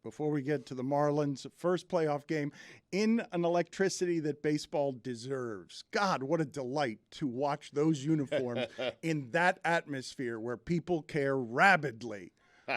before we get to the Marlins, first playoff game in an electricity that baseball deserves. God, what a delight to watch those uniforms in that atmosphere where people care rabidly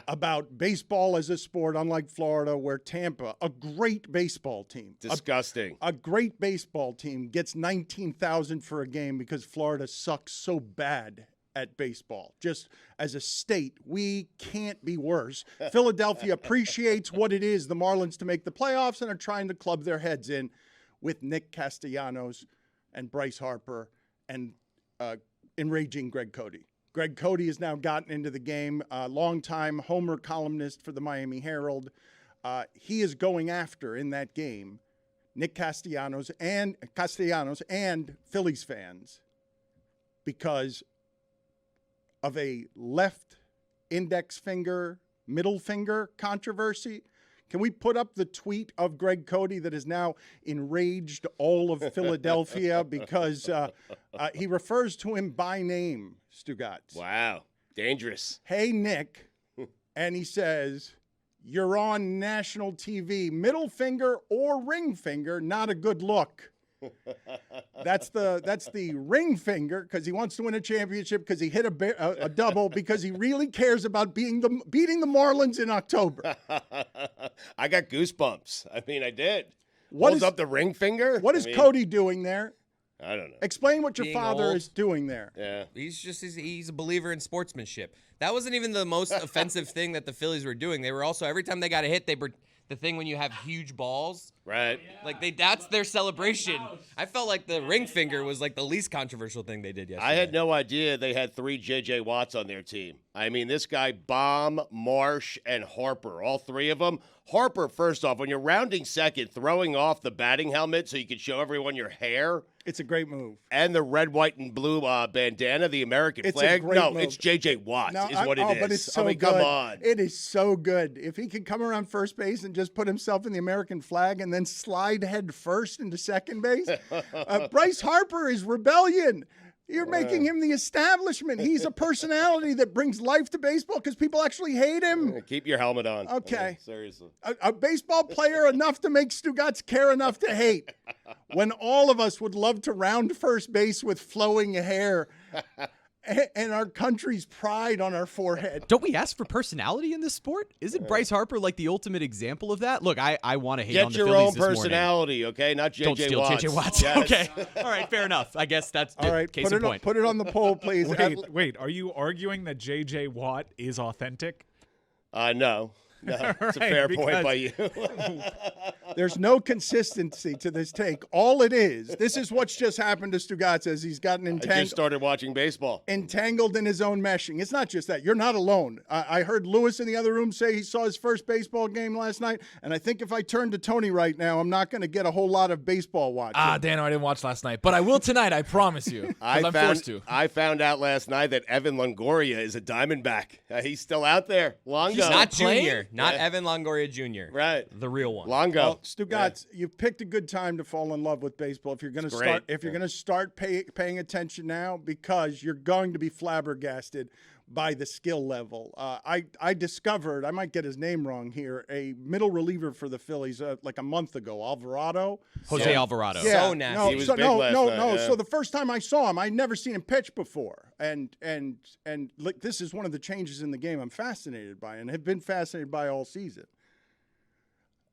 about baseball as a sport, unlike Florida, where Tampa, a great baseball team. Disgusting. A great baseball team gets 19,000 for a game because Florida sucks so bad at baseball. Just as a state, we can't be worse. Philadelphia appreciates what it is, the Marlins, to make the playoffs and are trying to club their heads in with Nick Castellanos and Bryce Harper and enraging Greg Cote. Greg Cote has now gotten into the game, longtime Homer columnist for the Miami Herald. He is going after, in that game, Nick Castellanos and Phillies fans because of a left index finger, middle finger controversy. Can we put up the tweet of Greg Cote that has now enraged all of Philadelphia because he refers to him by name, Stugotz. Wow. Dangerous. Hey, Nick. And he says, you're on national TV. Middle finger or ring finger, not a good look. That's the ring finger because he wants to win a championship because he hit a double because he really cares about beating the Marlins in October. I got goosebumps. I mean, I did. What Holds up the ring finger. What is Cote doing there? I don't know. Explain what your Being father old. is doing there. Yeah. He's a believer in sportsmanship. That wasn't even the most offensive thing that the Phillies were doing. They were also, every time they got a hit, they were the thing when you have huge balls. Right. Like that's their celebration. I felt like the ring finger was like the least controversial thing they did yesterday. I had no idea they had 3 J.J. Watts on their team. I mean, this guy, Baum, Marsh, and Harper, all 3 of them. Harper, first off, when you're rounding second, throwing off the batting helmet so you can show everyone your hair. It's a great move. And the red, white, and blue bandana, the American It's a flag. great No, move. it's J.J. Watt No, is what it is. But it's so I mean, good. come on. It is so good. If he could come around first base and just put himself in the American flag and then slide head first into second base. Bryce Harper is rebellion. You're making him the establishment. He's a personality that brings life to baseball because people actually hate him. Keep your helmet on. Okay. I mean, seriously. A baseball player enough to make Stugotz care enough to hate. When all of us would love to round first base with flowing hair and our country's pride on our forehead. Don't we ask for personality in this sport? Isn't Bryce Harper like the ultimate example of that? Look, I want to hate on Get the your Phillies own this morning. personality, okay? Not J.J. Don't steal Watts. J.J. Watts. Yes. Okay. All right, fair enough. I guess that's All right, case in point. put it on the poll, please. Wait, are you arguing that J.J. Watt is authentic? No. No, it's a fair point by you. There's no consistency to this take. All it is, this is what's just happened to Stugotz as he's gotten I just started watching baseball. entangled in his own meshing. It's not just that. You're not alone. I heard Lewis in the other room say he saw his first baseball game last night, and I think if I turn to Tony right now, I'm not going to get a whole lot of baseball watching. Dan, I didn't watch last night, but I will tonight, I promise you. I'm forced to. I found out last night that Evan Longoria is a Diamondback. He's still out there. Longo. He's not playing? Junior, not Yeah. Evan Longoria Jr. Right. The real one. Longo. Well, Stugotz, you've picked a good time to fall in love with baseball. If you're going to It's great. start, if you're going to start paying attention now, because you're going to be flabbergasted by the skill level. I discovered, I might get his name wrong here, a middle reliever for the Phillies like a month ago, Alvarado. Jose Alvarado. So nasty. No, He was big last night, yeah. So the first time I saw him, I'd never seen him pitch before, and like this is one of the changes in the game I'm fascinated by, and have been fascinated by all season.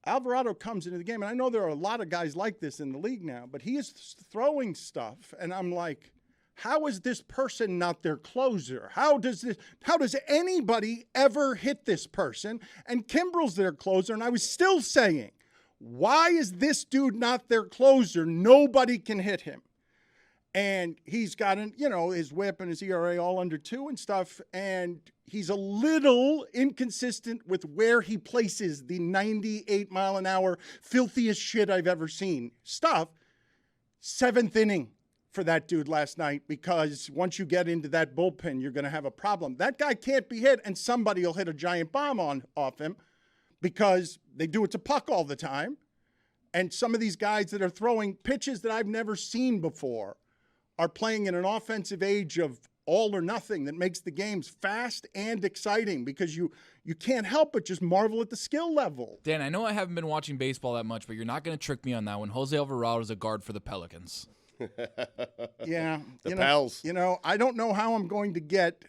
Alvarado comes into the game, and I know there are a lot of guys like this in the league now, but he is throwing stuff, and I'm like, how is this person not their closer? How does anybody ever hit this person? And Kimbrel's their closer, and I was still saying, why is this dude not their closer? Nobody can hit him. And he's got his whip and his ERA all under 2 and stuff, and he's a little inconsistent with where he places the 98-mile-an-hour filthiest shit I've ever seen stuff. 7th inning for that dude last night, because once you get into that bullpen, you're going to have a problem. That guy can't be hit, and somebody will hit a giant bomb off him because they do it to Puck all the time. And some of these guys that are throwing pitches that I've never seen before are playing in an offensive age of all or nothing that makes the games fast and exciting because you can't help but just marvel at the skill level. Dan, I know I haven't been watching baseball that much, but you're not going to trick me on that one. Jose Alvarado is a guard for the Pelicans. Yeah. The Pels. I don't know how I'm going to get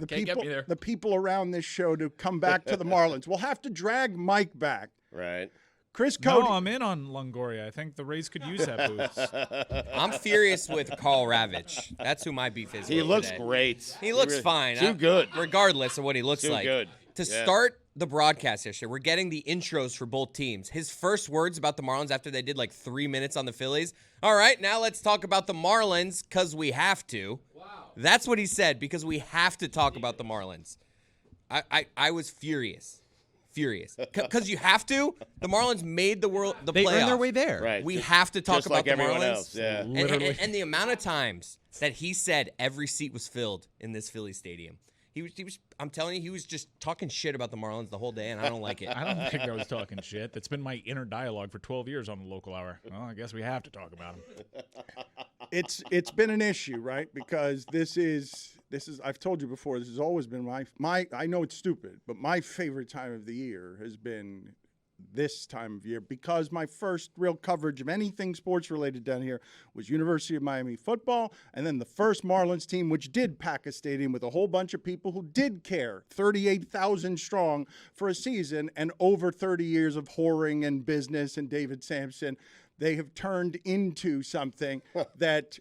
Can't get me there. the people around this show to come back to the Marlins. We'll have to drag Mike back. Right. Chris Cote. No, I'm in on Longoria. I think the Rays could use that boost. I'm furious with Carl Ravitch. That's who my beef is. He with looks today. great. He looks fine. Too good. Regardless of what he looks Too like. good. To Yeah. start the broadcast yesterday, we're getting the intros for both teams. His first words about the Marlins after they did like 3 minutes on the Phillies. All right, now let's talk about the Marlins because we have to. Wow. That's what he said, because we have to talk about the Marlins. I was furious. Because you have to. The Marlins made the playoffs. They earned their way there. Right. We have to talk Just about like the everyone Marlins. else. Yeah. And the amount of times that he said every seat was filled in this Philly stadium. He was. I'm telling you, he was just talking shit about the Marlins the whole day, and I don't like it. I don't think I was talking shit. That's been my inner dialogue for 12 years on the local hour. Well, I guess we have to talk about him. It's been an issue, right? Because this is I've told you before, this has always been my I know it's stupid, but my favorite time of the year has been this time of year, because my first real coverage of anything sports related down here was University of Miami football, and then the first Marlins team, which did pack a stadium with a whole bunch of people who did care, 38,000 strong for a season, and over 30 years of whoring and business and David Sampson. They have turned into something that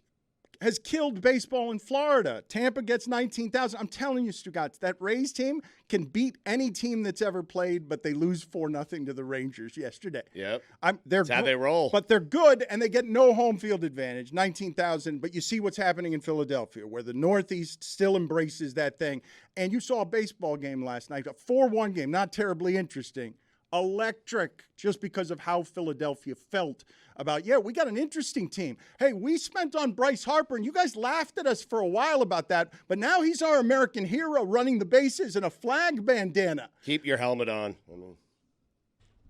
has killed baseball in Florida. Tampa gets 19,000. I'm telling you, Stugotz, that Rays team can beat any team that's ever played, but they lose 4-0 to the Rangers yesterday. Yep. That's how they roll. But they're good, and they get no home field advantage, 19,000. But you see what's happening in Philadelphia, where the Northeast still embraces that thing. And you saw a baseball game last night, a 4-1 game, not terribly interesting. Electric, just because of how Philadelphia felt about, we got an interesting team. Hey, we spent on Bryce Harper, and you guys laughed at us for a while about that, but now he's our American hero running the bases in a flag bandana. Keep your helmet on.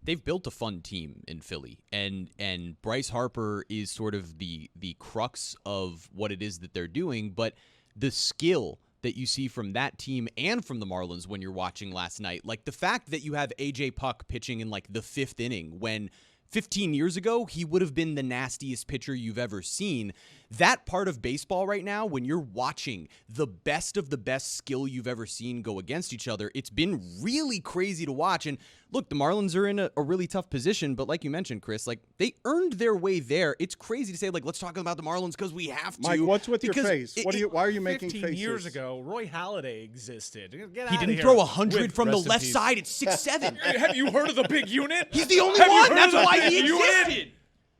They've built a fun team in Philly, and Bryce Harper is sort of the crux of what it is that they're doing, but the skill that you see from that team and from the Marlins when you're watching last night, like the fact that you have A.J. Puck pitching in like the 5th inning when 15 years ago he would have been the nastiest pitcher you've ever seen. That part of baseball right now, when you're watching the best of the best skill you've ever seen go against each other, it's been really crazy to watch. And look, the Marlins are in a really tough position, but like you mentioned, Chris, like they earned their way there. It's crazy to say, like, let's talk about the Marlins because we have to. Mike, what's with your face? Why are you making 15 faces? years ago, Roy Halladay existed. Get He outta didn't here. throw 100 With from the rest in left peace. side at 6'7". Have you heard of the big unit? He's the only Have you one. heard That's of the why big he unit? existed.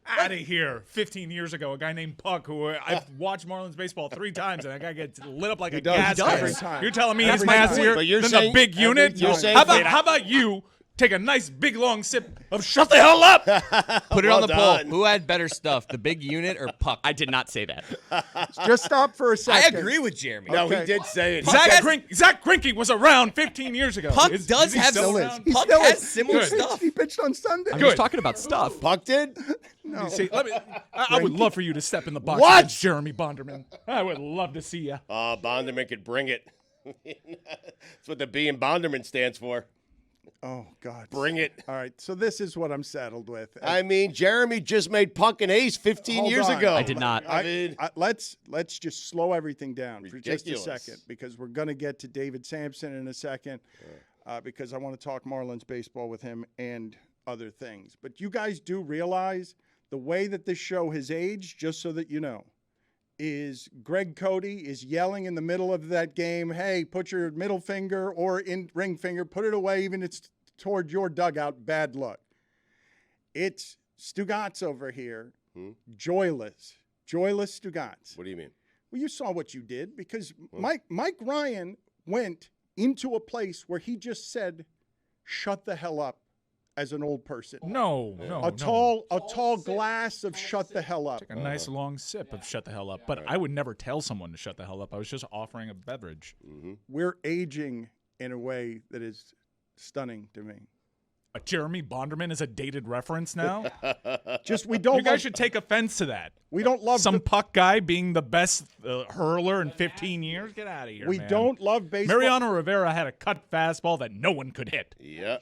Out of here. 15 years ago, a guy named Puck, who I've watched Marlins baseball 3 times, and that guy gets lit up like a does. gas He does. can. Every time. You're telling me Every he's time. nastier But you're than saying- the big unit? you're saying- How about you take a nice big long sip of shut the hell up? Put it Well on the done. poll. Who had better stuff, the big unit or Puck? I did not say that. Just stop for a I second. agree with Jeremy. No, Okay. he did say it. Zach Greinke was around 15 years ago. Puck Is does he have still Still is. around? He Puck still has is. similar He pitched- stuff. He pitched on Sunday. I'm just talking about stuff. Puck did? No. See, I would love for you to step in the box What? against Jeremy Bonderman. I would love to see you. Bonderman could bring it. That's what the B in Bonderman stands for. Oh, God. Bring it. All right, so this is what I'm saddled with. I mean, Jeremy just made Puck an ace 15 Hold years on. ago. I did not. I mean, let's just slow everything down for just a Ridiculous. second, because we're going to get to David Sampson in a second, because I want to talk Marlins baseball with him and other things. But you guys do realize the way that this show has aged, just so that you know, is Greg Cote is yelling in the middle of that game, hey, put your middle finger or ring finger, put it away, even if it's toward your dugout, bad luck. It's Stugotz over here, joyless Stugotz. what do you mean? Well, you saw what you did, because Mike Ryan went into a place where he just said, shut the hell up, as an old person. No. A tall glass of shut the hell up. A nice long sip of shut the hell up. But I would never tell someone to shut the hell up. I was just offering a beverage. We're aging in a way that is stunning to me. Jeremy Bonderman is a dated reference now. Just we don't. You guys should take offense to that. We don't love some puck guy being the best hurler in 15 years. Get out of here. We man. don't love baseball. Mariano Rivera had a cut fastball that no one could hit. Yeah.